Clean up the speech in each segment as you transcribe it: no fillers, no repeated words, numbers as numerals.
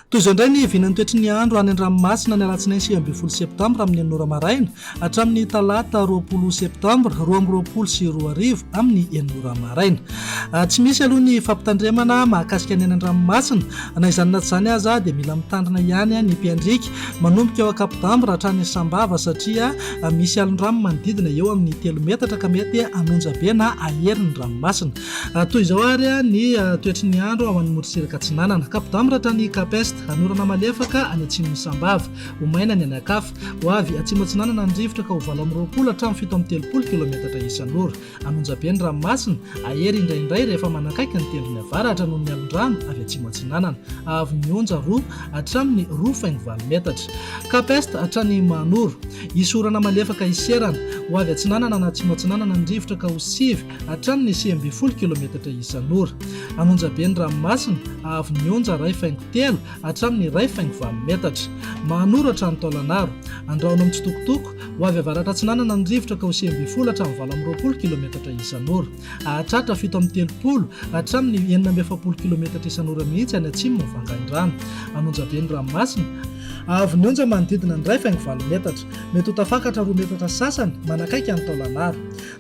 Toy izao indray ny vinan'ny toetry ny andro any an-dranomasina ny alatsinainy 20 septambra amin'ny enora maraina hatramin'ny talata 20 septambra 2024 amin'ny enora maraina. Tsy misy aloha ny fampitandremana mahakasika ny any an-dranomasina na izany na tsy izany aza dia mila mitandrina ihany ny mpiandrika manomboka eo akapodambra hatrany Sambava satria misy alon-drano manodidina eo amin'ny 3 metatra ka mety hanonja be na aherin'ny ranomasina. Toy izao ary ny toetry ny andro ao amin'ny morotsiraka Atsinanana, Kapodambra hatrany Kapest, hanorana malefaka any atsimon'ny Sambava, ho maina ny anakafa, ho avy atsimo Atsinanana ny rivotra ka ho 20 hatramin'ny 7 kilometatra isan'ora. Hanonja be ny ranomasina, ahery indraindray rehefa manakaiky ny tendrony avaratra noho ny alon-drano avy atsimo Atsinanana, avy mionja 2 hatramin'ny 2.9 metatra. Kapest hatrany Manoro, isorana malefaka iserana, ho avy Atsinanana na atsimo Atsinanana ny rivotra ka ho 9 hatramin'ny 20 kilometatra isan'ora. Hanonja be ny ranomasina, avy mionja 2.3 hatramin'ny 2.9 metatra. Manoro hatrany Taolagnaro, andrahoana amin'ny tsitokotoko, ho avy avaratra Atsinanana ny rivotra ka ho 20 hatramin'ny 20 kilometatra isan'ora. Ahatratra 7 hatramin'ny 9 kilometatra isan'ora mihitsy any atsimo ny vangain-drano. Hanonja be ny ranomasina, avy mionja manodidina ny 2.9 metatra, mety ho tafakatra 2 metatra sasany manakaiky any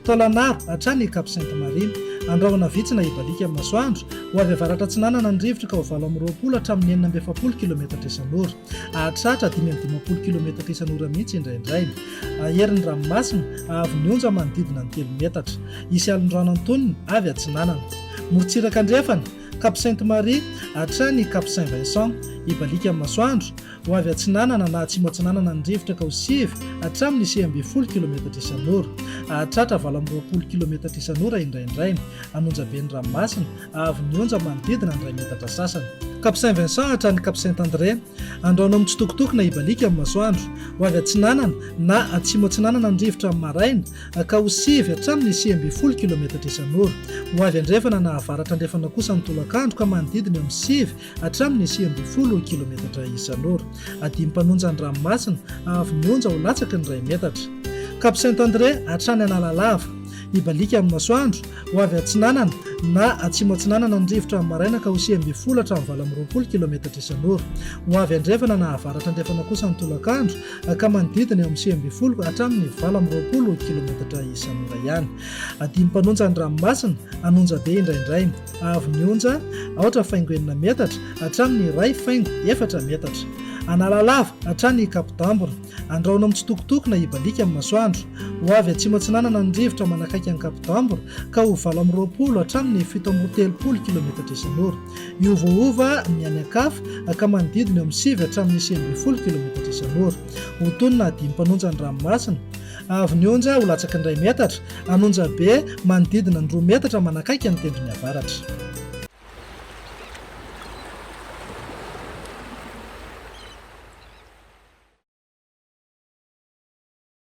Taolagnaro hatrany Cap Sainte-Marie. Andrahoana vitsina ibalika amin'ny masoandro, ho avy avaratra Atsinanana ny rivotra ka ho 20 hatramin'ny 9 kilometatra isan'ora. Ahatratra 5 kilometatra isan'ora mihitsy indraindray. Aherin'ny ranomasina, avy mionja manodidina ny 3 metatra. Isy alon-drano antonony avy Atsinanana. Morotsiraka andrefana, Cap Sainte-Marie hatrany Cap Saint-Vincent, ibalika amin'ny masoandro, ho avy Atsinanana na atsimo Atsinanana ny rivotra ka ho 9 hatramin'ny 20 kilometatra isan'ora. Ahatratra 20 kilometatra isan'ora indraindray. Hanonja be ny ranomasina, avy mionja manodidina ny 2 metatra sasany. Cap Saint-Vincent hatrany Cap Saint-André, andrahoana amin'ny tsitokotoko na ibalika amin'ny masoandro, ho avy Atsinanana na atsimo Atsinanana ny rivotra amin'ny maraina ka ho 9 hatramin'ny 20 kilometatra isan'ora. Ho avy andrefana na avaratra andrefana kosa ny tolakandro ka manodidina eo amin'ny 9 hatramin'ny 20 kilometatra isan'ora. Adimy mpanonja ny ranomasina, avy mionja ho latsaky ny 2 metatra. Cap Saint-André hatrany Analalava, ibalika amin'ny masoandro, ho avy Atsinanana na atsimo Atsinanana ny rivotra amin'ny maraina ka ho 20 hatramin'ny 20 kilometatra isan'ora. Ho avy andrefana na avaratra andrefana kosa ny tolakandro ka manodidina eo amin'ny 20 hatramin'ny 20 kilometatra isan'ora ihany. Adimy mpanonja ny ranomasina, hanonja be indraindray, avy mionja aotra faingo 9 metatra hatramin'ny 2.4 metatra. Analalava hatrany Kapodambra, andrahoana amin'ny tsitokotoko na ibalika amin'ny masoandro, ho avy atsimo Atsinanana ny rivotra manakaiky any Kapodambra ka ho 20 hatramin'ny 17 kilometatra isan'ora. Iovaova ny anakafa ka manodidina eo amin'ny 9 hatramin'ny 20 kilometatra isan'ora. Ho tonona adimy mpanonja ny ranomasina, avy mionja ho latsaky ny 2 metatra, hanonja be manodidina ny 2 metatra manakaiky ny tendrony avaratra.